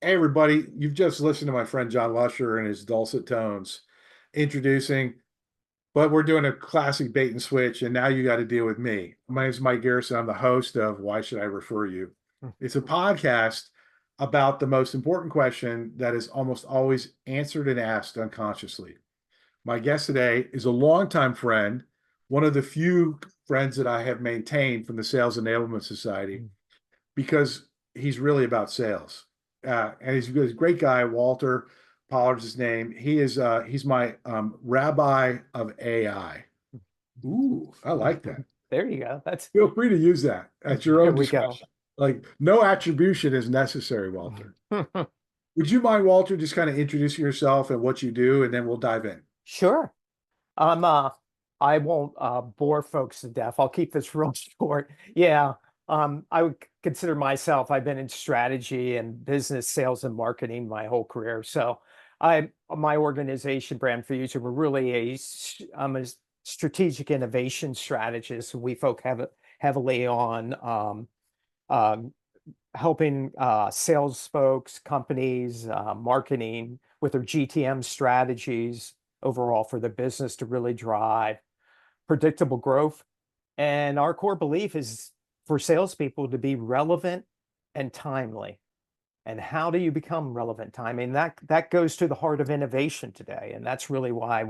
Hey, everybody, you've just listened to my friend John Lusher and his dulcet tones introducing, but we're doing a classic bait and switch, and now you got to deal with me. My name is Mike Garrison. I'm the host of Why Should I Refer You? It's a podcast about the most important question that is almost always answered and asked unconsciously. My guest today is a longtime friend, one of the few friends that I have maintained from the Sales Enablement Society because he's really about sales. And he's a great guy. Walter Pollard's his name. He's my rabbi of AI. Ooh, I like that. There you go. That's Feel free to use that at your there own we go. discretion. Like no attribution is necessary, Walter. Would you mind, Walter, just kind of introducing yourself and what you do, and then we'll dive in. Sure. I'm I won't bore folks to death. I'll keep this real short. Yeah. I would consider myself, I've been in strategy and business sales and marketing my whole career. So my organization, Brand Fuzion, we're really I'm a strategic innovation strategist. We heavily on um, helping sales folks, companies, marketing with their GTM strategies overall for the business to really drive predictable growth. And our core belief is for salespeople to be relevant and timely. And how do you become relevant timely? And that goes to the heart of innovation today. And that's really why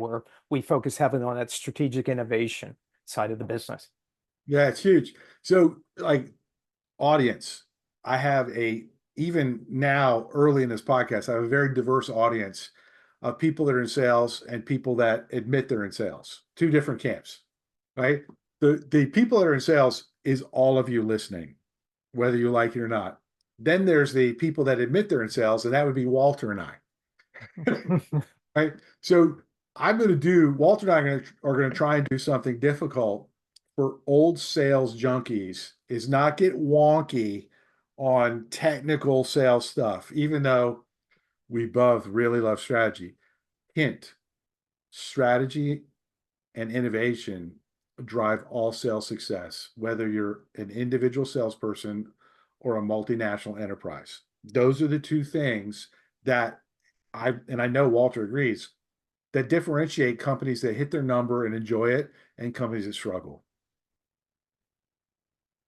we focus heavily on that strategic innovation side of the business. Yeah, it's huge. So, like, audience, I have even now early in this podcast, I have a very diverse audience of people that are in sales and people that admit they're in sales, two different camps, right? The people that are in sales is all of you listening, whether you like it or not. Then there's the people that admit they're in sales, and that would be Walter and I, right? So Walter and I are going to try and do something difficult for old sales junkies is not get wonky on technical sales stuff, even though we both really love strategy. Hint, strategy and innovation drive all sales success, whether you're an individual salesperson or a multinational enterprise. Those are the two things that I know Walter agrees, that differentiate companies that hit their number and enjoy it and companies that struggle.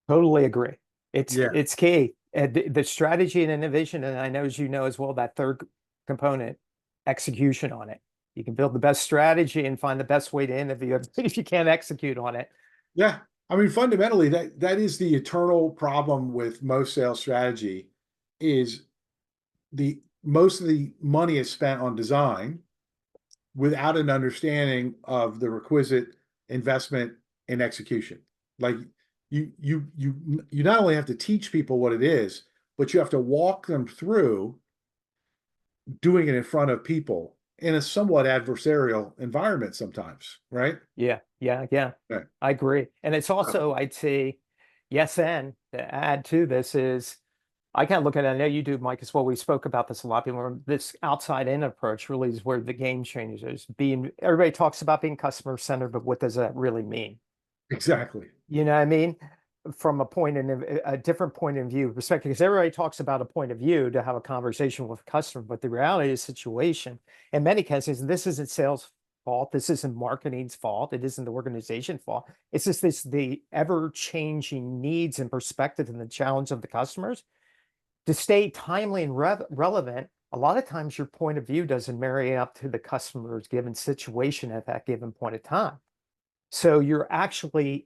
Totally agree. It's Yeah. it's key. And the strategy and innovation, and I know as you know as well, that third component, execution on it. You can build the best strategy and find the best way to innovate if you can't execute on it. Yeah. I mean, fundamentally, that is the eternal problem with most sales strategy is the most of the money is spent on design without an understanding of the requisite investment in execution. Like you not only have to teach people what it is, but you have to walk them through doing it in front of people in a somewhat adversarial environment sometimes, right? Yeah. Right. I agree. And it's also, I'd say, yes, and to add to this is I kind of look at it, I know you do, Mike, as well. We spoke about this a lot. This outside in approach really is where the game changes. Everybody talks about being customer centered, but what does that really mean? Exactly. You know what I mean? From a different point of view perspective, because everybody talks about a point of view to have a conversation with a customer, but the reality of the situation, in many cases, this isn't sales fault. This isn't marketing's fault. It isn't the organization's fault. It's just the ever-changing needs and perspective and the challenge of the customers to stay timely and relevant. A lot of times your point of view doesn't marry up to the customer's given situation at that given point of time. So you're actually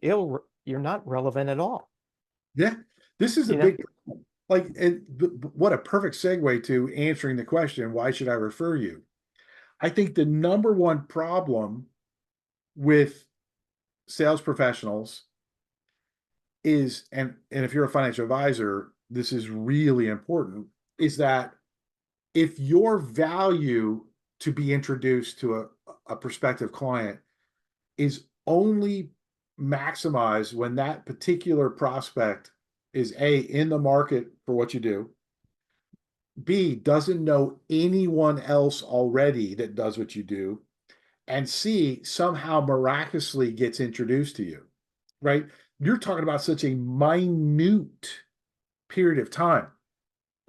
you're not relevant at all, Yeah. This is a you know? big, like, what a perfect segue to answering the question, why should I refer you? I think the number one problem with sales professionals is, and if you're a financial advisor, this is really important, is that if your value to be introduced to a prospective client is only maximized when that particular prospect is A, in the market for what you do, B, doesn't know anyone else already that does what you do, and C, somehow miraculously gets introduced to you, right? You're talking about such a minute period of time.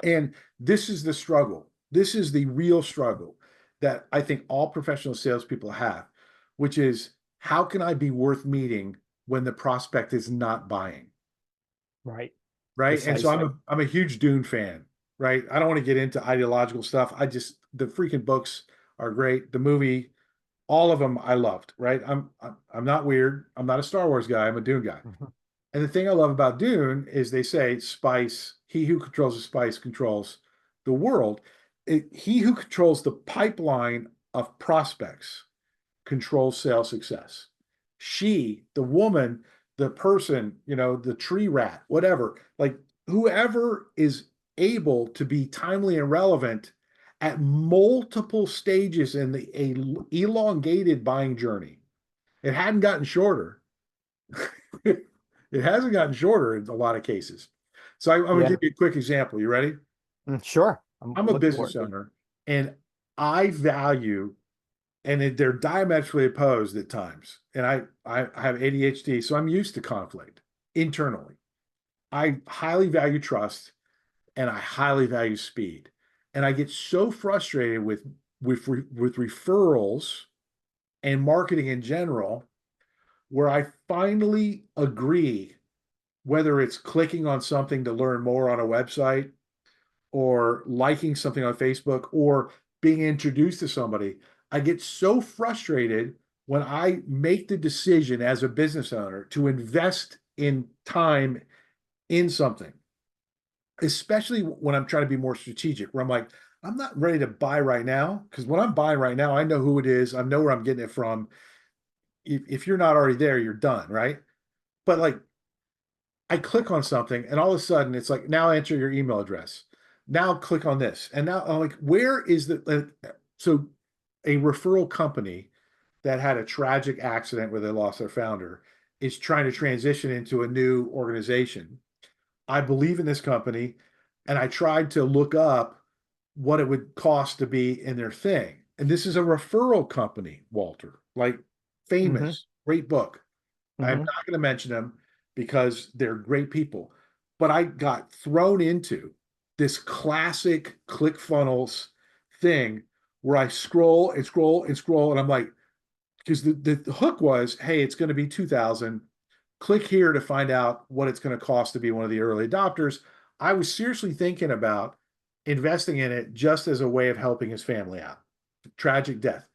And this is the struggle. This is the real struggle that I think all professional salespeople have, which is how can I be worth meeting when the prospect is not buying? Right. Right. And so Precisely. I'm a huge Dune fan, right? I don't want to get into ideological stuff. The freaking books are great. The movie, all of them I loved, right? I'm not weird. I'm not a Star Wars guy. I'm a Dune guy. Mhm. And the thing I love about Dune is they say spice, he who controls the spice controls the world. He who controls the pipeline of prospects controls sales success. She, the woman, the person, the tree rat, whatever, like whoever is able to be timely and relevant at multiple stages in the elongated buying journey. It hadn't gotten shorter. It hasn't gotten shorter in a lot of cases. So I'm going to Yeah. give you a quick example. You ready? Sure. I'm I'm a looking forward business to it. owner and I value, they're diametrically opposed at times. And I have ADHD, so I'm used to conflict internally. I highly value trust and I highly value speed. And I get so frustrated with referrals and marketing in general, where I finally agree, whether it's clicking on something to learn more on a website or liking something on Facebook or being introduced to somebody. I get so frustrated when I make the decision as a business owner to invest in time in something, especially when I'm trying to be more strategic, where I'm like, I'm not ready to buy right now. Because when I'm buying right now, I know who it is, I know where I'm getting it from. If you're not already there, you're done, right? But like I click on something and all of a sudden it's like, now enter your email address. Now click on this. And now I'm like, where is so a referral company that had a tragic accident where they lost their founder is trying to transition into a new organization. I believe in this company and I tried to look up what it would cost to be in their thing. And this is a referral company, Walter, like Hmm. famous, great book. I'm Hmm. not going to mention them because they're great people. But I got thrown into this classic ClickFunnels thing where I scroll and scroll and scroll. And I'm like, because the hook was, hey, it's going to be 2000. Click here to find out what it's going to cost to be one of the early adopters. I was seriously thinking about investing in it just as a way of helping his family out. Tragic death.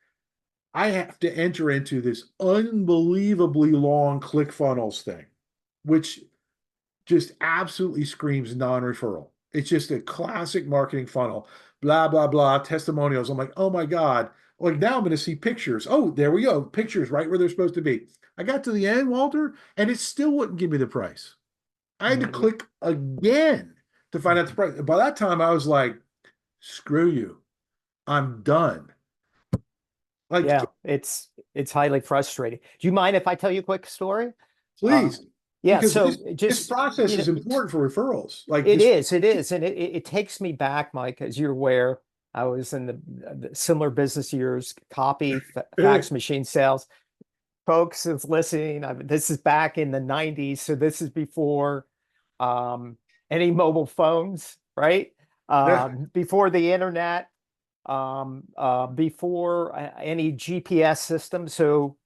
I have to enter into this unbelievably long ClickFunnels thing, which just absolutely screams non-referral. It's just a classic marketing funnel, blah, blah, blah, testimonials. I'm like, oh my God. Like now I'm going to see pictures. Oh, there we go. Pictures right where they're supposed to be. I got to the end, Walter, and it still wouldn't give me the price. I had to Hmm. click again to find out the price. By that time, I was like, screw you. I'm done. Like, Yeah, it's highly frustrating. Do you mind if I tell you a quick story? Uh, please, yeah, because so this just, process is important for referrals. Like this, it is, and it takes me back, Mike, as you're aware. I was in the similar business years, copy, fax machine sales. Folks is listening. This is back in the 90s, so this is before um, any mobile phones, right? Before the internet, before any GPS system. So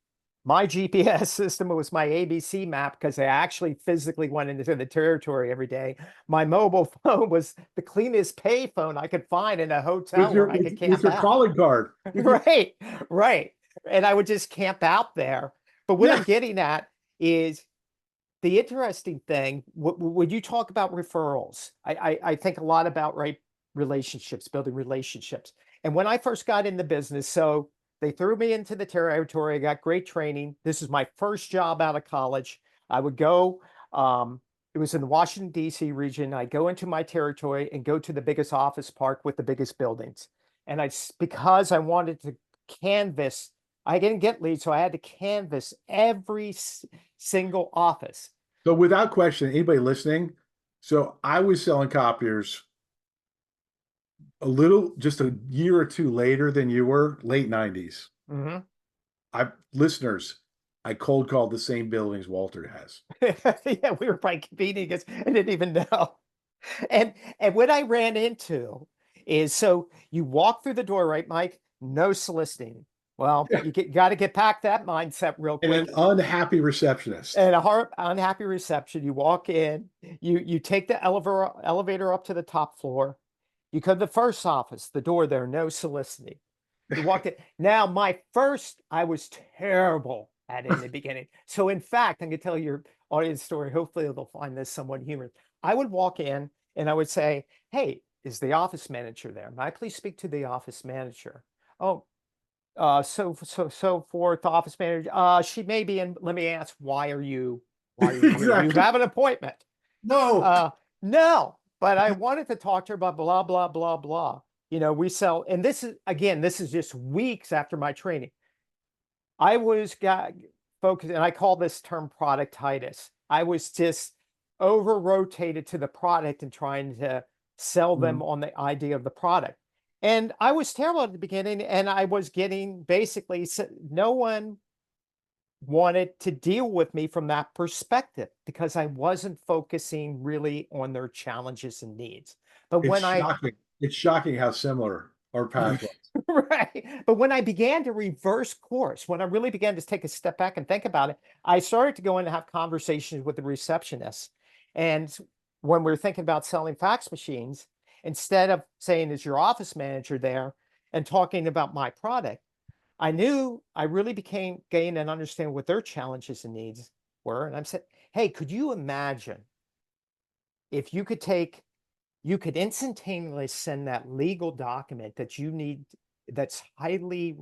my GPS system was my ABC map because I actually physically went into the territory every day. My mobile phone was the cleanest pay phone I could find in a hotel where I could with camp your out. calling card, with your Right, right. And I would just camp out there. But what I'm yeah. getting at is the interesting thing, when you talk about referrals, I think a lot about, right, relationships, building relationships. And when I first got in the business, so they threw me into the territory. I got great training. This is my first job out of college. I would go, it was in the Washington, D.C. region. I go into my territory and go to the biggest office park with the biggest buildings. And because I wanted to canvas, I didn't get leads, so I had to canvas every single office. So without question, anybody listening, so I was selling copiers just a year or two later than you were, late 90s. Hmm. Listeners, I cold called the same buildings Walter has. Yeah, we were probably competing against. I didn't even know. And what I ran into is, so you walk through the door, right, Mike? No soliciting. Well, Yeah. you got to get past that mindset real And an quick. unhappy receptionist. And a unhappy reception. You walk in, you take the elevator up to the top floor. You come to the first office, the door there, no soliciting. You walked in. Now, I was terrible at it in the beginning. So, in fact, I'm going to tell your audience story. Hopefully, they'll find this somewhat humorous. I would walk in and I would say, "Hey, is the office manager there? May I please speak to the office manager?" Oh, so forth, office manager. She may be in. Let me ask, why are you here? Do you Exactly. have an appointment? No. No, but I wanted to talk to her about blah, blah, blah, blah. We sell, and this is just weeks after my training. I was got focused, and I call this term productitis. I was just over rotated to the product and trying to sell them Mhm. on the idea of the product. And I was terrible at the beginning, and I was getting basically no one wanted to deal with me from that perspective because I wasn't focusing really on their challenges and needs. But It's when I shocking. It's shocking how similar our path was. right, but when I began to reverse course, when I really began to take a step back and think about it, I started to go in and have conversations with the receptionist. And when we were thinking about selling fax machines, instead of saying, "Is your office manager there?" and talking about my product, I knew I really became gain and understand what their challenges and needs were. And I'm saying, "Hey, could you imagine if you could instantaneously send that legal document that you need, that's highly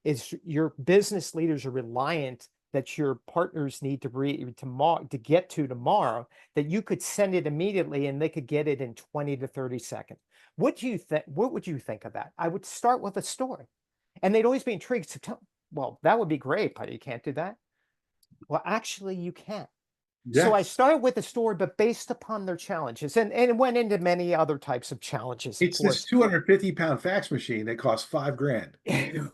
is your business leaders are reliant, that your partners need to read tomorrow to get to tomorrow, that you could send it immediately and they could get it in 20 to 30 seconds. What do you think? What would you think of that? I would start with a story, and they'd always be intrigued. So tell, well, that would be great, but you can't do that. Well, actually, you can. So I Yes. started with a story, but based upon their challenges, and it went into many other types of challenges, of It's this course. 250-pound fax machine that costs 5 grand.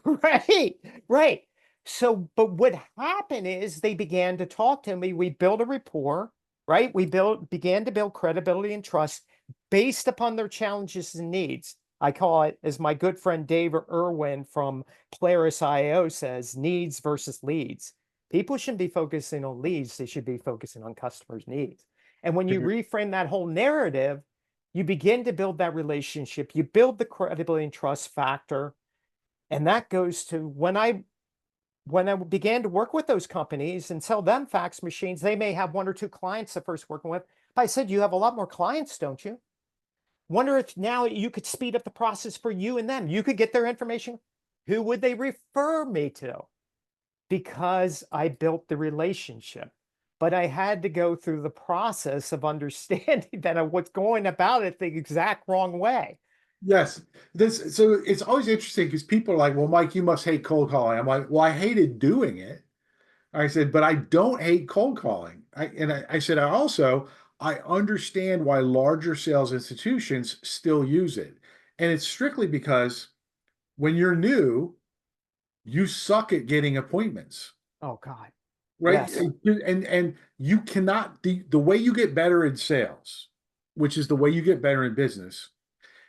Right, right. So, but what happened is they began to talk to me. We built a rapport, right? Began to build credibility and trust based upon their challenges and needs. I call it, as my good friend Dave Irwin from Polaris IO says, needs versus leads. People shouldn't be focusing on leads, they should be focusing on customers' needs. And when you reframe that whole narrative, you begin to build that relationship, you build the credibility and trust factor. And that goes to when I began to work with those companies and sell them fax machines, they may have one or two clients at first working with. But I said, "You have a lot more clients, don't you? Wonder if now you could speed up the process for you and them. You could get their information. Who would they refer me to?" Because I built the relationship. But I had to go through the process of understanding that I was going about it the exact wrong way. Yes. So it's always interesting because people are like, well, Mike, you must hate cold calling. I'm like, well, I hated doing it. I said, but I don't hate cold calling. I said, I understand why larger sales institutions still use it. And it's strictly because when you're new, you suck at getting appointments, Oh God. right? Yes, And you cannot, the way you get better in sales, which is the way you get better in business,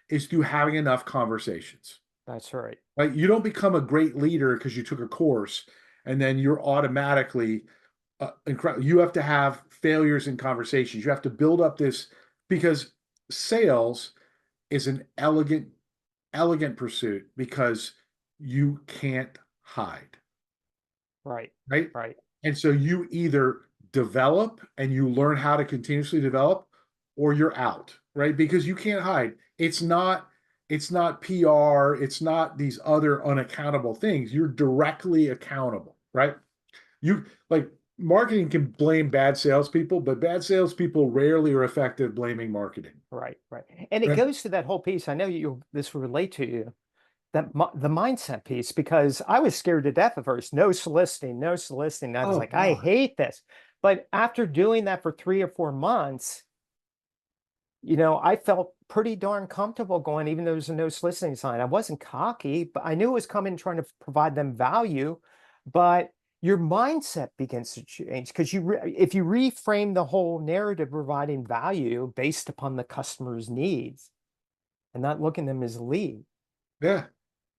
is through having enough conversations. that's right. Right? You don't become a great leader because you took a course and then you're automatically incredible. You have to have failures in conversations. You have to build up this, because sales is an elegant pursuit because you can't hide, Right. right? Right. And so you either develop and you learn how to continuously develop, or you're out, right? Because you can't hide. It's not PR, it's not these other unaccountable things. You're directly accountable, right? You like marketing can blame bad salespeople, but bad salespeople rarely are effective blaming marketing. Right, right. And it Right? goes to that whole piece. I know this will relate to you, that the mindset piece, because I was scared to death at first. No soliciting, no soliciting. I was Oh like, I God. hate this. But after doing that for 3 or 4 months, I felt pretty darn comfortable going, even though there's a no soliciting sign. I wasn't cocky, but I knew it was coming trying to provide them value. But your mindset begins to change because if you reframe the whole narrative providing value based upon the customer's needs and not looking at them as a lead, Yeah.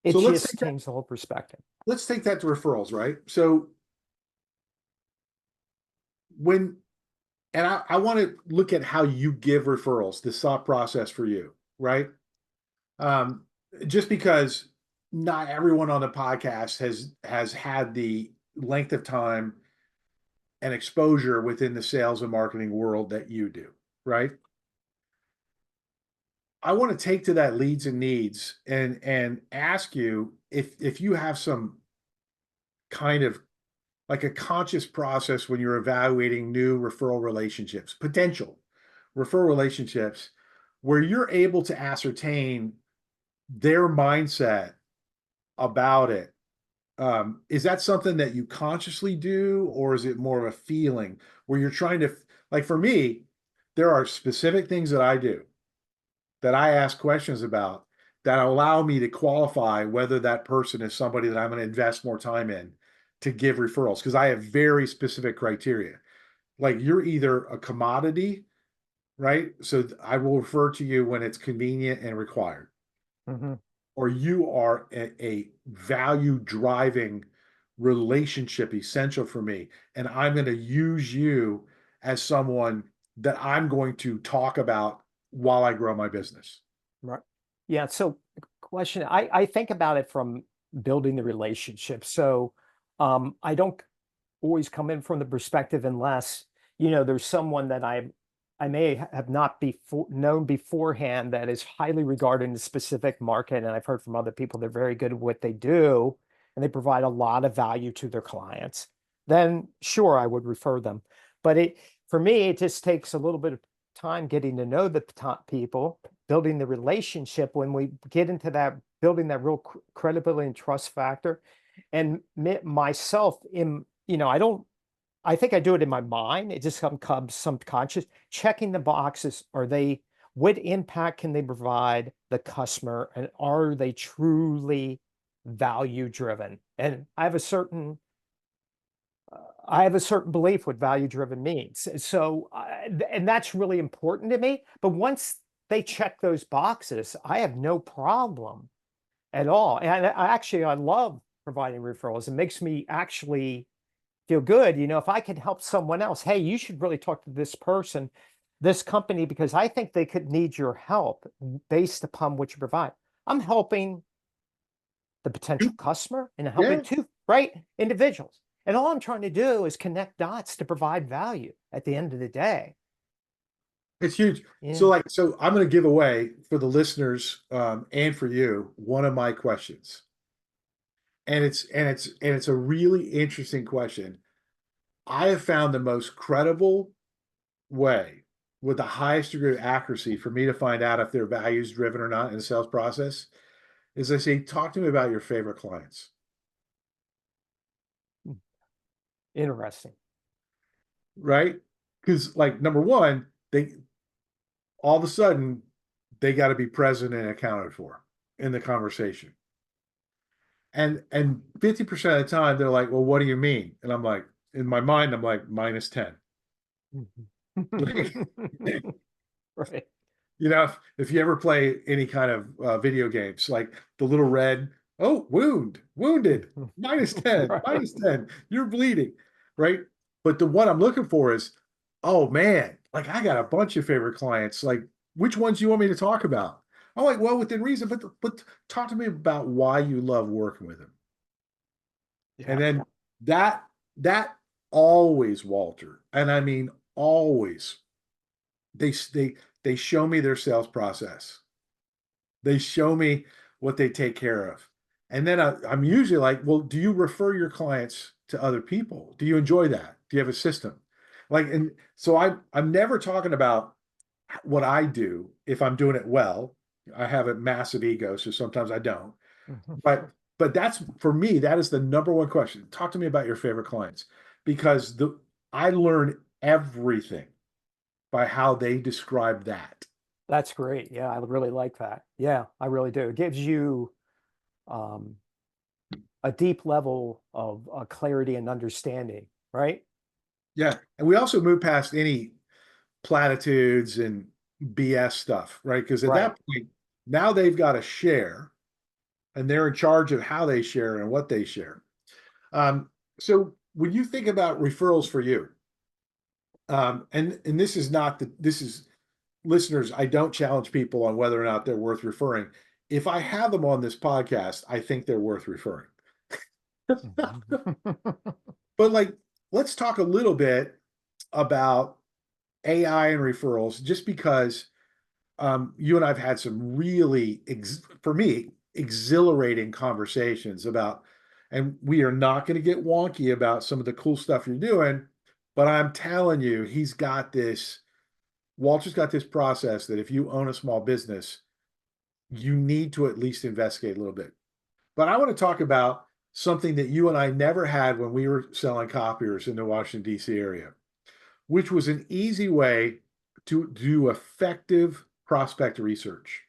it So just changed the whole perspective. let's take that to referrals, right? So when and I want to look at how you give referrals, the thought process for you, right? Um, just because not everyone on the podcast has had the length of time and exposure within the sales and marketing world that you do, right? I want to take to that leads and needs and ask you if you have some kind of like a conscious process when you're evaluating new referral relationships, potential referral relationships, where you're able to ascertain their mindset about it. Is that something that you consciously do, or is it more of a feeling where you're trying to, like for me, there are specific things that I do that I ask questions about that allow me to qualify whether that person is somebody that I'm going to invest more time in to give referrals because I have very specific criteria. Like you're either a commodity, right? So I will refer to you when it's convenient and required, Mm-hmm. or you are a value driving relationship essential for me. And I'm going to use you as someone that I'm going to talk about while I grow my business. Right. Yeah. So question, I think about it from building the relationship. So I don't always come in from the perspective unless, there's someone that I may have not known beforehand that is highly regarded in a specific market. And I've heard from other people they're very good at what they do and they provide a lot of value to their clients. Then sure, I would refer them. But for me, it just takes a little bit of time getting to know the top people, building the relationship. When we get into that, building that real credibility and trust factor, and myself in, I think I do it in my mind. It just comes subconscious, checking the boxes. What impact can they provide the customer? And are they truly value driven? And I have a certain belief what value driven means. So, and that's really important to me. But once they check those boxes, I have no problem at all. And I love providing referrals. It makes me actually feel good. If I can help someone else, hey, you should really talk to this person, this company, because I think they could need your help based upon what you provide. I'm helping the potential customer and helping Yeah, two, right, individuals. And all I'm trying to do is connect dots to provide value at the end of the day. it's huge. Yeah. So I'm going to give away for the listeners and for you one of my questions, and it's a really interesting question. I have found the most credible way with the highest degree of accuracy for me to find out if they're values driven or not in the sales process is I say, talk to me about your favorite clients, Interesting. right? Because like number one, they all of a sudden they got to be present and accounted for in the conversation. And 50% of the time they're like, well, what do you mean? And I'm like, in my mind, I'm like, minus 10. Like, Right. if you ever play any kind of video games, like the little red, oh, wounded, minus 10, Right. minus 10, you're bleeding, right? But the one I'm looking for is, oh man, like I got a bunch of favorite clients. Like, which ones do you want me to talk about? I'm like, well, within reason, but talk to me about why you love working with them. Yeah. And then that always, Walter, and I mean always, they they show me their sales process. They show me what they take care of. And then I'm usually like, well, do you refer your clients to other people? Do you enjoy that? Do you have a system? Like, and so I'm never talking about what I do if I'm doing it well. I have a massive ego, so sometimes I don't. But that's for me, that is the number one question. Talk to me about your favorite clients because I learn everything by how they describe that. That's great. Yeah, I really like that. Yeah, I really do. It gives you, um, a deep level of clarity and understanding, right? Yeah. And we also move past any platitudes and BS stuff, right? Because at Right. that point, now they've got to share and they're in charge of how they share and what they share. So when you think about referrals for you, and this is not this is listeners, I don't challenge people on whether or not they're worth referring. If I have them on this podcast, I think they're worth referring. But like, let's talk a little bit about AI and referrals, just because you and I've had some really, for me, exhilarating conversations about, and we are not going to get wonky about some of the cool stuff you're doing, but I'm telling you, Walter's got this process that if you own a small business, you need to at least investigate a little bit. But I want to talk about something that you and I never had when we were selling copiers in the Washington, D.C. area, which was an easy way to do effective prospect research.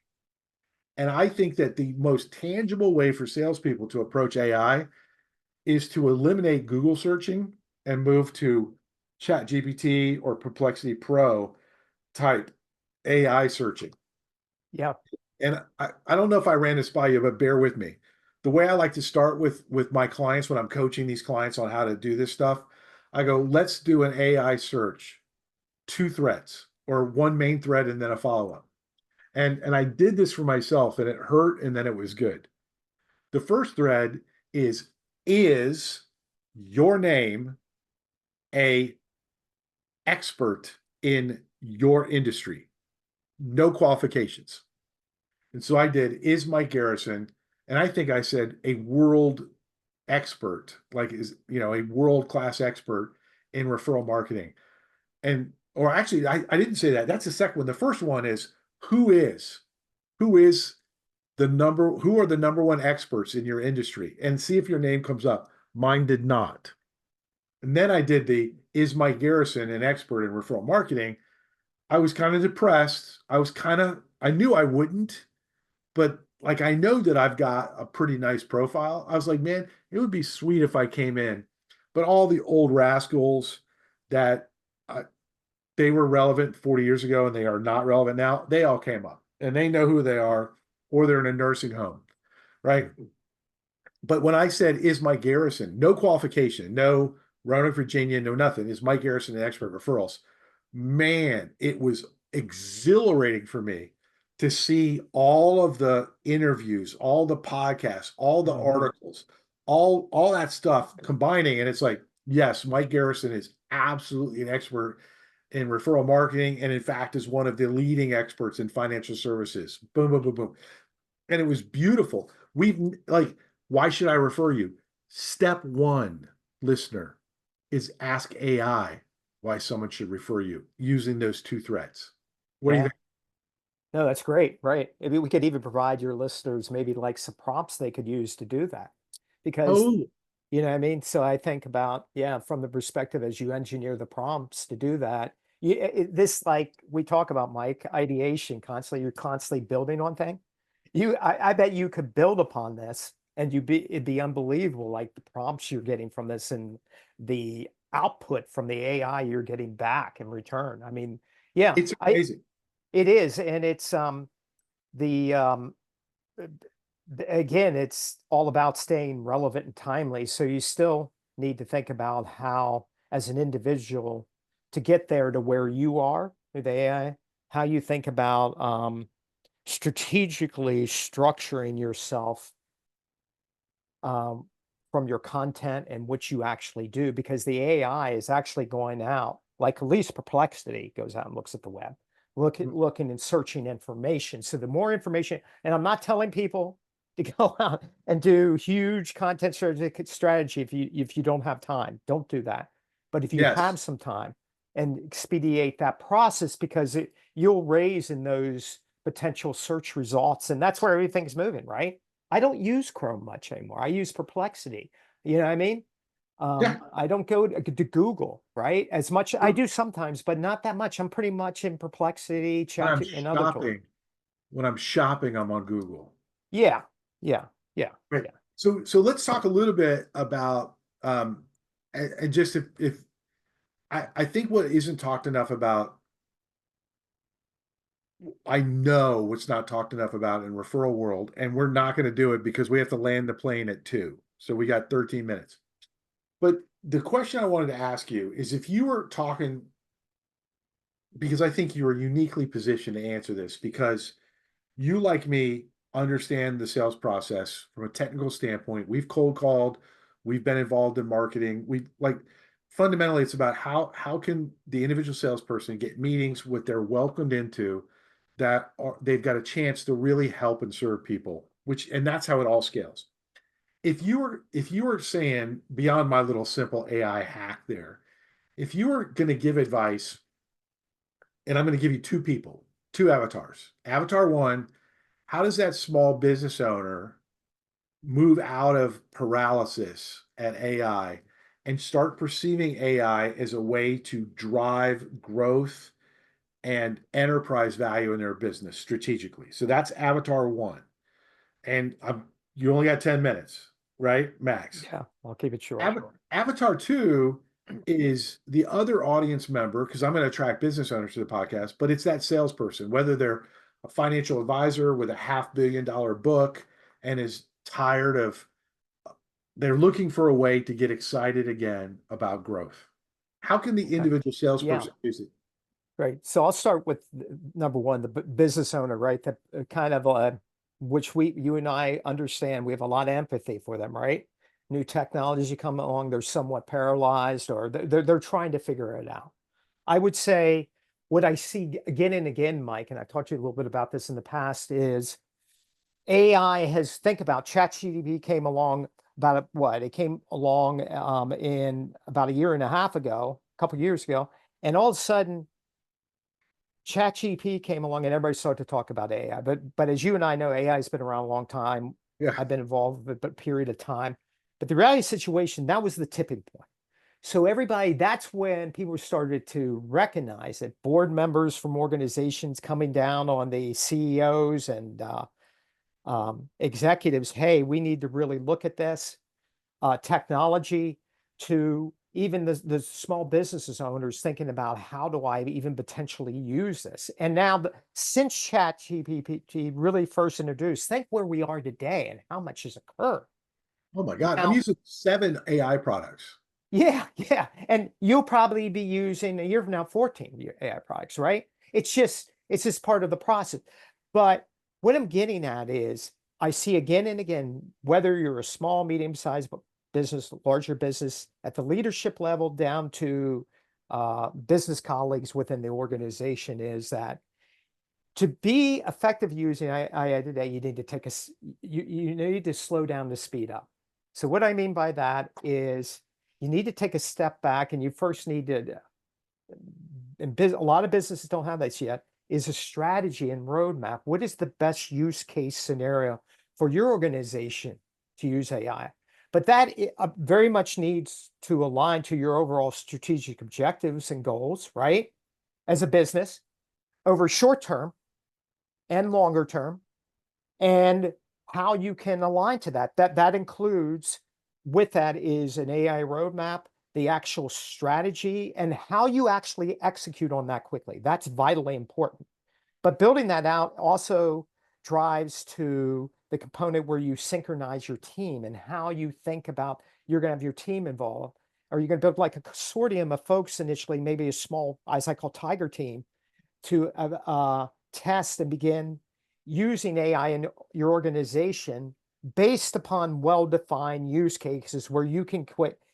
And I think that the most tangible way for salespeople to approach AI is to eliminate Google searching and move to ChatGPT or Perplexity Pro type AI searching. Yeah. And I don't know if I ran this by you, but bear with me. The way I like to start with my clients when I'm coaching these clients on how to do this stuff, I go, let's do an AI search, 2 threads or one main thread and then a follow-up. And I did this for myself and it hurt and then it was good. The first thread is your name a expert in your industry? No qualifications. And so I did, is Mike Garrison, and I think I said a world expert, like a world-class expert in referral marketing. And or actually I didn't say that. That's the second one. The first one is who is who is who are the number one experts in your industry, and see if your name comes up. Mine did not. And then I did is Mike Garrison an expert in referral marketing? I was kind of depressed. I knew I wouldn't, but like I know that I've got a pretty nice profile. I was like, man, it would be sweet if I came in. But all the old rascals that they were relevant 40 years ago and they are not relevant now, they all came up and they know who they are, or they're in a nursing home, right? But when I said, is Mike Garrison, no qualification, no Roanoke, Virginia, no nothing, is Mike Garrison an expert referrals? Man, it was exhilarating for me to see all of the interviews, all the podcasts, all the articles, all that stuff combining. And it's like, yes, Mike Garrison is absolutely an expert in referral marketing, and in fact is one of the leading experts in financial services. Boom, boom, boom, boom. And it was beautiful. Why should I refer you? Step one, listener, is ask AI why someone should refer you using those 2 threads. What do you Yeah. think? No, that's great. Right. Maybe we could even provide your listeners maybe like some prompts they could use to do that. Because, Oh, you know what I mean? So I think about, yeah, from the perspective as you engineer the prompts to do that, this, like we talk about, Mike, ideation constantly, you're constantly building on things. I bet you could build upon this and it'd be unbelievable, like the prompts you're getting from this and the output from the AI you're getting back in return. I mean, yeah, it's amazing. it is. And it's, the, uh, again, it's all about staying relevant and timely. So you still need to think about how, as an individual, to get there to where you are with AI, how you think about strategically structuring yourself um, from your content and what you actually do, because the AI is actually going out, like at least Perplexity goes out and looks at the web, looking and searching information. So the more information, and I'm not telling people to go out and do huge content strategy if you don't have time, don't do that. But if you Yes. have some time and expedite that process, because you'll raise in those potential search results, and that's where everything's moving, right? I don't use Chrome much anymore. I use Perplexity. You know what I mean? Yeah. I don't go to Google, right? As much I do sometimes, but not that much. I'm pretty much in Perplexity, When I'm and other tools. shopping, when I'm shopping, I'm on Google. Yeah, yeah, yeah, Right. yeah. So let's talk a little bit about and just if I think what isn't talked enough about, I know what's not talked enough about in referral world, and we're not going to do it because we have to land the plane at 2. So we got 13 minutes. But the question I wanted to ask you is if you were talking, because I think you are uniquely positioned to answer this because you, like me, understand the sales process from a technical standpoint. We've cold called, we've been involved in marketing. We like fundamentally it's about how can the individual salesperson get meetings what they're welcomed into that are they've got a chance to really help and serve people, which and that's how it all scales. If you were saying beyond my little simple AI hack there, if you were going to give advice, and I'm going to give you two people, two avatars. Avatar one, how does that small business owner move out of paralysis at AI and start perceiving AI as a way to drive growth and enterprise value in their business strategically? So that's Avatar one. And you only got 10 minutes, right? Max. Yeah, I'll keep it short. Avatar 2 is the other audience member, because I'm going to attract business owners to the podcast, but it's that salesperson, whether they're a financial advisor with a $500 million book and is tired of, they're looking for a way to get excited again about growth. How can the Okay. individual Yeah. salesperson use it? Right. So I'll start with number one, the business owner, right? That kind of which you and I understand. We have a lot of empathy for them, right? New technology come along, they're somewhat paralyzed, or they're trying to figure it out. I would say what I see again and again, Mike, and I talked to you a little bit about this in the past, is AI has, think about ChatGPT came along about what? It came along in about a year and a half ago, a couple years ago, and all of a sudden ChatGPT came along and everybody started to talk about AI. But as you and I know, AI has been around a long time. Yeah. I've been involved with it, but a period of time. But the reality situation, that was the tipping point. So everybody, that's when people started to recognize that board members from organizations coming down on the CEOs and executives, hey, we need to really look at this technology, to even the small businesses owners thinking about how do I even potentially use this? And now since ChatGPT really first introduced, think where we are today and how much has occurred. Oh my God. I'm Now, using 7 AI products. yeah, yeah. And you'll probably be using a year from now 14 AI products, right? It's just part of the process. But what I'm getting at is I see again and again, whether you're a small, medium-sized business, larger business, at the leadership level down to business colleagues within the organization, is that to be effective using AI today, you need to you need to slow down to speed up. So what I mean by that is you need to take a step back, and you first need to, and a lot of businesses don't have this yet, is a strategy and roadmap. What is the best use case scenario for your organization to use AI? But that very much needs to align to your overall strategic objectives and goals, right? As a business, over short term and longer term, and how you can align to that. That includes, with that is an AI roadmap, the actual strategy, and how you actually execute on that quickly. That's vitally important. But building that out also drives to the component where you synchronize your team and how you think about you're going to have your team involved. Or you're going to build like a consortium of folks initially, maybe a small, as I call tiger team, to test and begin using AI in your organization based upon well-defined use cases where you can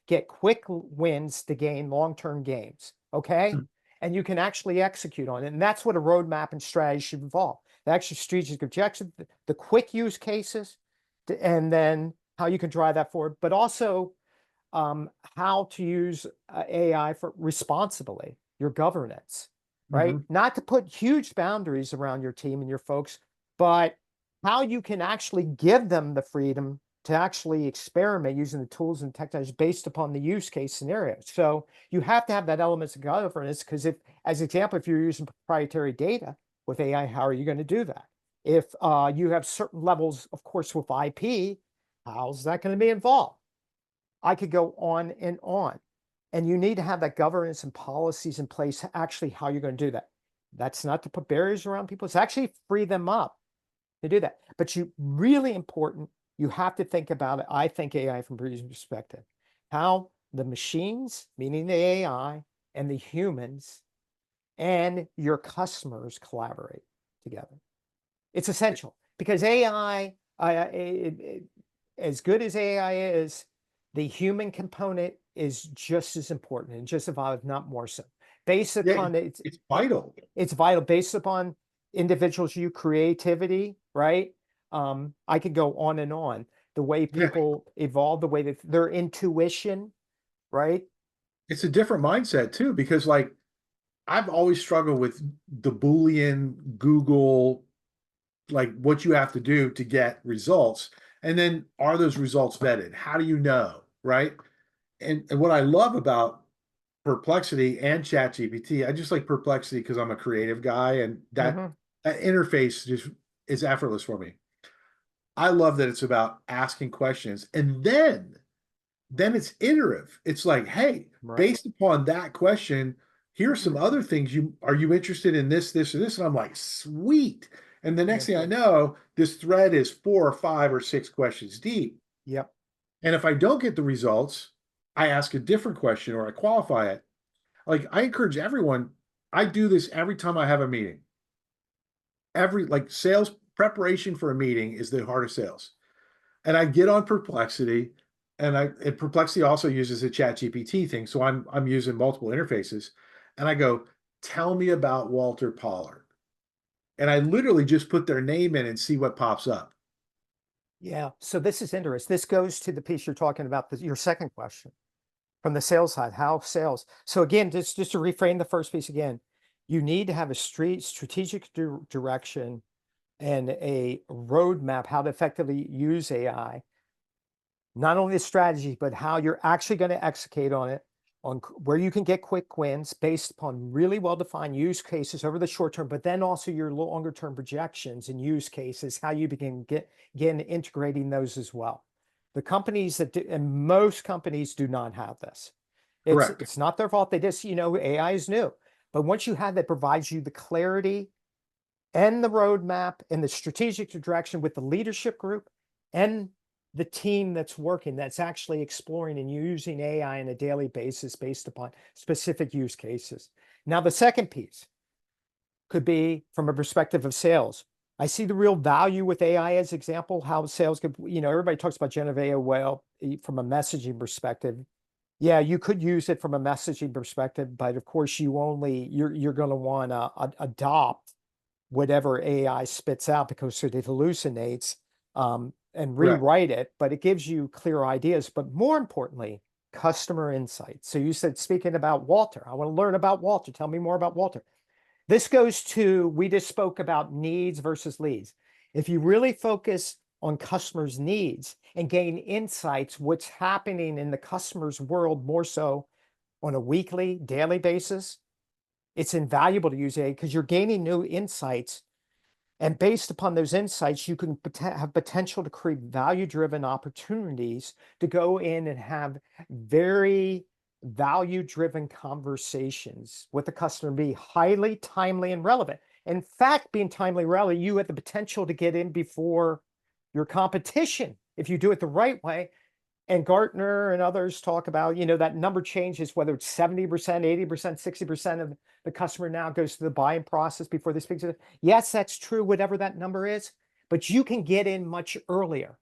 get quick wins to gain long-term gains, okay? And you can actually execute on it. And that's what a roadmap and strategy should involve. The actual strategic objective, the quick use cases, and then how you can drive that forward, but also how to use AI for responsibly, your governance, right? Not to put huge boundaries around your team and your folks, but how you can actually give them the freedom to actually experiment using the tools and technologies based upon the use case scenario. So you have to have that elements of governance, because if, as example, if you're using proprietary data with AI, how are you going to do that? If you have certain levels, of course, with IP, How's that going to be involved? I could go on and on. And you need to have that governance and policies in place, actually, how you're going to do that. That's not to put barriers around people, it's actually free them up to do that. But you really important, you have to think about it. I think AI from a perspective, how the machines, meaning the AI, and the humans and your customers collaborate together. It's essential because AI, as good as AI is, the human component is just as important and just about, if not more so. Based Yeah, upon it's vital. it's vital based upon individuals, you creativity, right? I could go on and on. The way Yeah, people evolve, the way that their intuition, right? it's a different mindset too, because like I've always struggled with the Boolean Google, like what you have to do to get results. And then are those results vetted? How do you know? Right. And what I love about Perplexity and ChatGPT, I just like Perplexity because I'm a creative guy and Hmm. that interface just is effortless for me. I love that it's about asking questions and then it's iterative. It's like, hey, Right. based upon that question, here's some other things you are you interested in this or this? And I'm like, sweet. And the next Yep. thing I know, this thread is 4 or 5 or 6 questions deep. Yep. And if I don't get the results, I ask a different question or I qualify it. Like I encourage everyone, I do this every time I have a meeting. Every like sales preparation for a meeting is the heart of sales. And I get on Perplexity, and Perplexity also uses a Chat GPT thing. So I'm using multiple interfaces. And I go, tell me about Walter Pollard. And I literally just put their name in and see what pops up. Yeah. So this is interesting. This goes to the piece you're talking about, your second question from the sales side, how sales. So again, just to reframe the first piece again, you need to have a strategic direction and a roadmap how to effectively use AI, not only the strategy, but how you're actually going to execute on it, on where you can get quick wins based upon really well-defined use cases over the short term, but then also your longer term projections and use cases, how you begin integrating those as well. The companies that do, and most companies do not have this. Correct. It's not their fault. They just, AI is new. But once you have that, provides you the clarity and the roadmap and the strategic direction with the leadership group and the team that's working, that's actually exploring and using AI on a daily basis based upon specific use cases. Now, the second piece could be from a perspective of sales. I see the real value with AI as example, how sales could, everybody talks about generative AI. Well, from a messaging perspective, yeah, you could use it from a messaging perspective, but of course you're going to want to adopt whatever AI spits out because it hallucinates, and Correct. rewrite it, but it gives you clear ideas, but more importantly, customer insights. So you said, speaking about Walter, I want to learn about Walter. Tell me more about Walter. This goes to, we just spoke about needs versus leads. If you really focus on customers' needs and gain insights, what's happening in the customer's world more so on a weekly, daily basis, it's invaluable to use AI because you're gaining new insights. And based upon those insights, you can have potential to create value-driven opportunities to go in and have very value-driven conversations with the customer, be highly timely and relevant. In fact, being timely relevant, you have the potential to get in before your competition if you do it the right way. And Gartner and others talk about, that number changes, whether it's 70%, 80%, 60% of the customer now goes through the buying process before they speak to them. Yes, that's true, whatever that number is, but you can get in much earlier.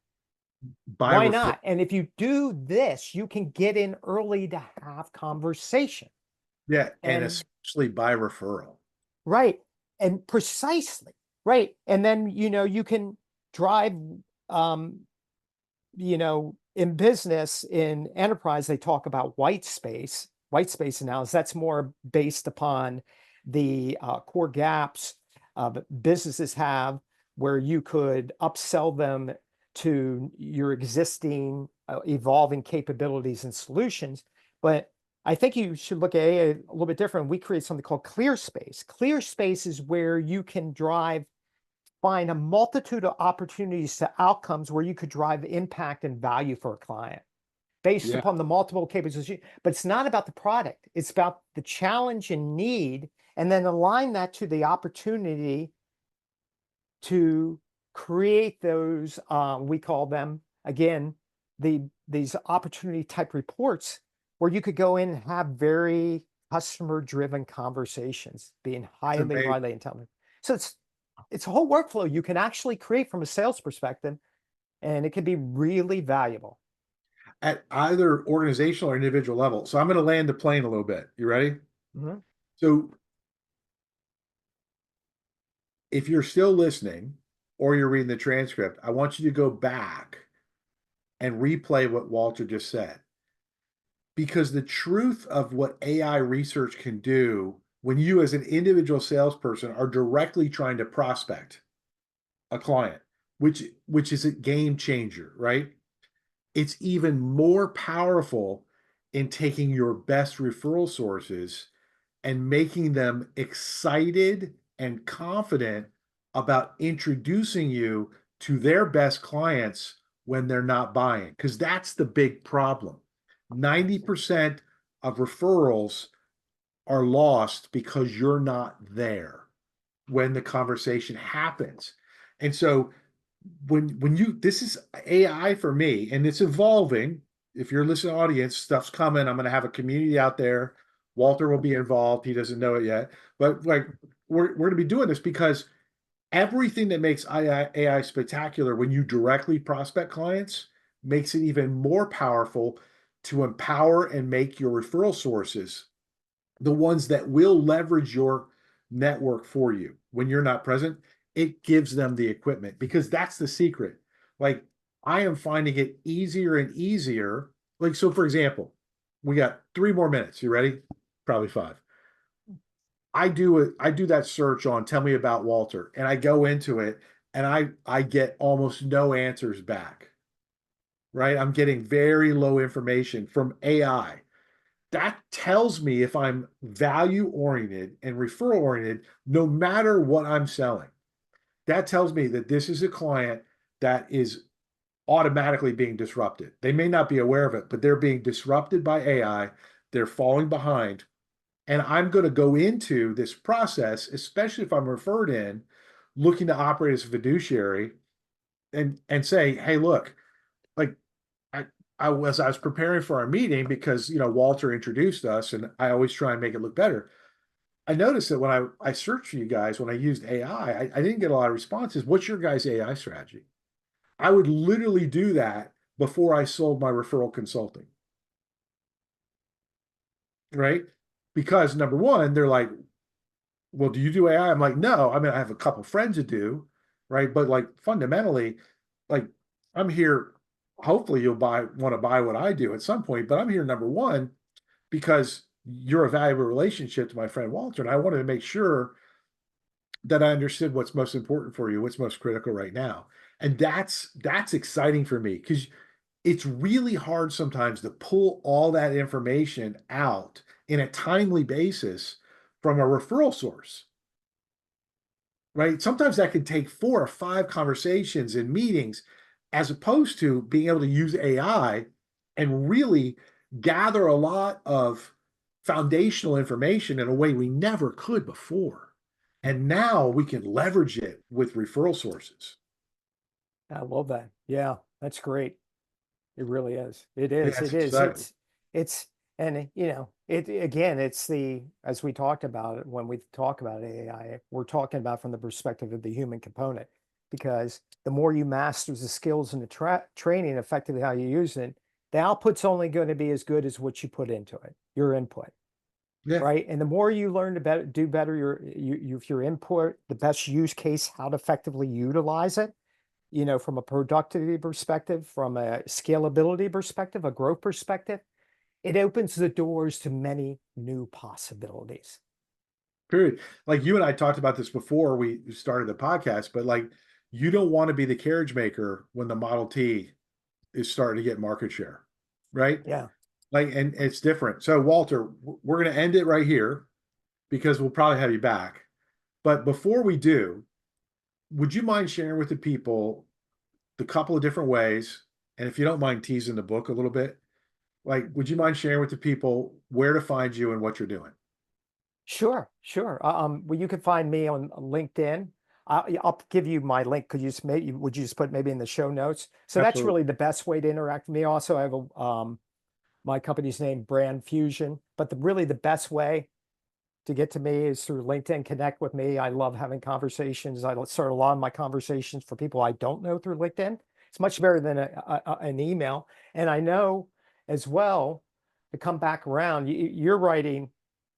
By Why referral. not? And if you do this, you can get in early to have conversation. Yeah. And And especially by referral. right. And precisely. Right. And then, you can drive, um, in business, in enterprise, they talk about white space analysis. That's more based upon the core gaps businesses have where you could upsell them to your existing evolving capabilities and solutions. But I think you should look at a little bit different. We create something called clear space. Clear space is where you can drive find a multitude of opportunities to outcomes where you could drive impact and value for a client based Yeah. upon the multiple capabilities. But it's not about the product. It's about the challenge and need, and then align that to the opportunity to create those, we call them, again, these opportunity type reports where you could go in and have very customer driven conversations, being It's highly, amazing. highly intelligent. So it's a whole workflow you can actually create from a sales perspective, and it can be really valuable. At either organizational or individual level. So I'm going to land the plane a little bit. You ready? Mhm. So if you're still listening or you're reading the transcript, I want you to go back and replay what Walter just said. Because the truth of what AI research can do when you, as an individual salesperson, are directly trying to prospect a client, which is a game changer, right? It's even more powerful in taking your best referral sources and making them excited and confident about introducing you to their best clients when they're not buying. Because that's the big problem. 90% of referrals are lost because you're not there when the conversation happens. And so when you this is AI for me, and it's evolving. If you're listening audience, stuff's coming. I'm going to have a community out there. Walter will be involved. He doesn't know it yet, but like we're going to be doing this because everything that makes AI spectacular when you directly prospect clients makes it even more powerful to empower and make your referral sources the ones that will leverage your network for you when you're not present. It gives them the equipment because that's the secret. Like I am finding it easier and easier. Like, so for example, we got 3 more minutes. You ready? Probably five. I do that search on tell me about Walter, and I go into it and I get almost no answers back. Right? I'm getting very low information from AI. That tells me if I'm value oriented and referral oriented, no matter what I'm selling. That tells me that this is a client that is automatically being disrupted. They may not be aware of it, but they're being disrupted by AI. They're falling behind. And I'm going to go into this process, especially if I'm referred in, looking to operate as a fiduciary and say, hey, look, like I, I was preparing for our meeting because Walter introduced us, and I always try and make it look better. I noticed that when I searched for you guys, when I used AI, I didn't get a lot of responses. What's your guys' AI strategy? I would literally do that before I sold my referral consulting, right? Because number one, they're like, well, do you do AI? I'm like, no. I mean, I have a couple friends that do, right? But like fundamentally, like I'm here. Hopefully, you'll want to buy what I do at some point. But I'm here number one because you're a valuable relationship to my friend Walter, and I wanted to make sure that I understood what's most important for you, what's most critical right now. And that's exciting for me because it's really hard sometimes to pull all that information out in a timely basis from a referral source, right? Sometimes that can take 4 or 5 conversations and meetings as opposed to being able to use AI and really gather a lot of foundational information in a way we never could before. And now we can leverage it with referral sources. I love that. Yeah, that's great. It really is. It Yeah, is. it's It is. exciting. It's, and it again, it's as we talked about it, when we talk about AI, we're talking about from the perspective of the human component, because the more you master the skills and the training effectively how you use it, the output's only going to be as good as what you put into it, your input, Yeah, right? And the more you learn to do better your input, the best use case, how to effectively utilize it, from a productivity perspective, from a scalability perspective, a growth perspective, it opens the doors to many new possibilities. period. Like you and I talked about this before we started the podcast, but like you don't want to be the carriage maker when the Model T is starting to get market share, right? Yeah. Like, and it's different. So, Walter, we're going to end it right here because we'll probably have you back. But before we do, would you mind sharing with the people the couple of different ways? And if you don't mind teasing the book a little bit, like, would you mind sharing with the people where to find you and what you're doing? Sure, sure. Well, you can find me on LinkedIn. I'll give you my link. Could you just maybe, would you just put maybe in the show notes? So that's Absolutely. really the best way to interact with me. Also, I have my company's name, Brand Fuzion, but really the best way to get to me is through LinkedIn. Connect with me. I love having conversations. I start a lot of my conversations for people I don't know through LinkedIn. It's much better than an email. And I know as well, to come back around, you're writing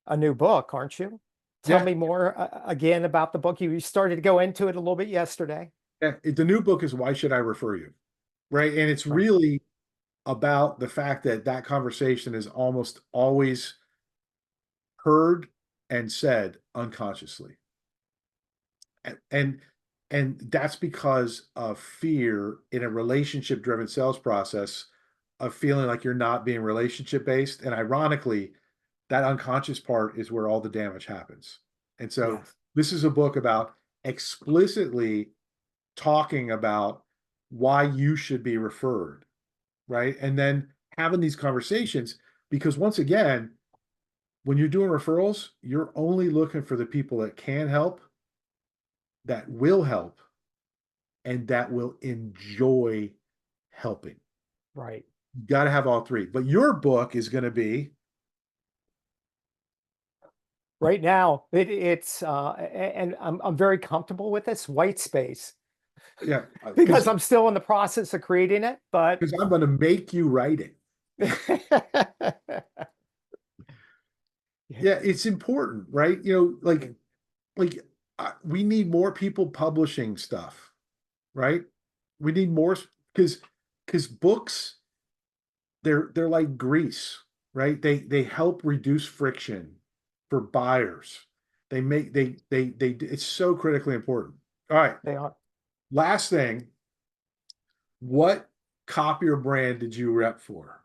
a new book, aren't you? Tell Yeah. me more again about the book. You started to go into it a little bit yesterday. Yeah. The new book is Why Should I Refer You? Right. And it's Right. really about the fact that that conversation is almost always heard and said unconsciously. And and that's because of fear in a relationship driven sales process of feeling like you're not being relationship based. And ironically, that unconscious part is where all the damage happens. And so Yes. this is a book about explicitly talking about why you should be referred, right? And then having these conversations, because once again, when you're doing referrals, you're only looking for the people that can help, that will help, and that will enjoy helping. Right. You got to have all three. But your book is going to be, Right now, and I'm very comfortable with this white space yeah, because I'm still in the process of creating it, but because I'm going to make you write it. yeah, Yeah, it's important, right? Like we need more people publishing stuff, right? We need more because books they're like grease, right? They help reduce friction for buyers. They make they it's so critically important. All right, they are. last thing, what copier brand did you rep for?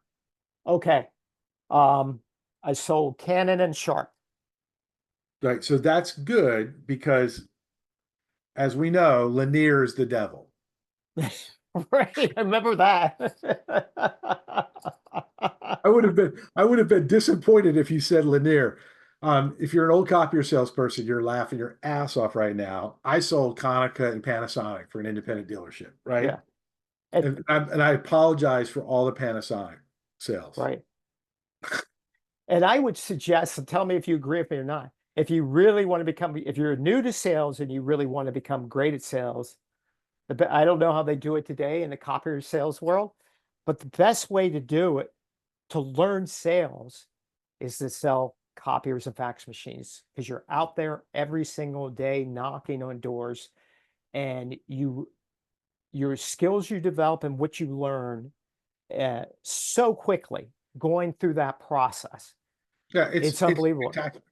Okay. Um, I sold Canon and Sharp. Right, so that's good because as we know, Lanier is the devil. Right. I remember that. I would have been disappointed if you said Lanier. If you're an old copier salesperson, you're laughing your ass off right now. I sold Konica and Panasonic for an independent dealership, right? Yeah. And, And I apologize for all the Panasonic sales. right. And I would suggest, and tell me if you agree with me or not, if you really want to become, if you're new to sales and you really want to become great at sales, I don't know how they do it today in the copier sales world, but the best way to do it, to learn sales, is to sell copiers and fax machines because you're out there every single day knocking on doors, and your skills you develop and what you learn so quickly going through that process. Yeah, It's it's unbelievable. spectacular.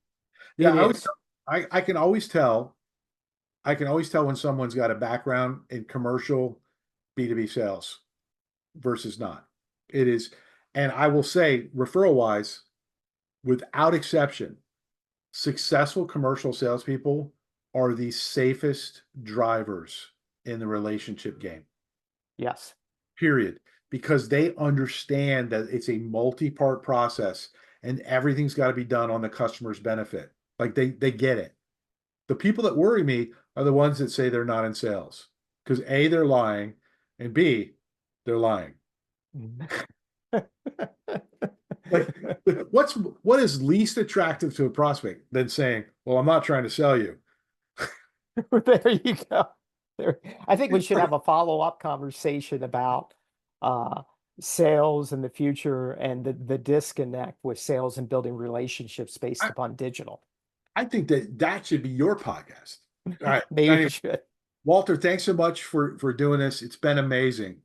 Yeah, It is. I can always tell. I can always tell when someone's got a background in commercial B2B sales versus not. It is, and I will say, referral wise, without exception, successful commercial salespeople are the safest drivers in the relationship game, Yes. period. Because they understand that it's a multi-part process and everything's got to be done on the customer's benefit. Like they get it. The people that worry me are the ones that say they're not in sales because A, they're lying, and B, they're lying. Like what is least attractive to a prospect than saying, well, I'm not trying to sell you. There you go. I think we should have a follow-up conversation about uh, sales in the future and the disconnect with sales and building relationships based I, upon digital. I think that that should be your podcast. All right. Maybe we Anyway, should. Walter, thanks so much for doing this. It's been amazing.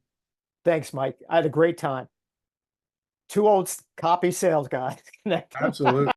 Thanks, Mike. I had a great time. Two old copy sales guys connecting. Absolutely.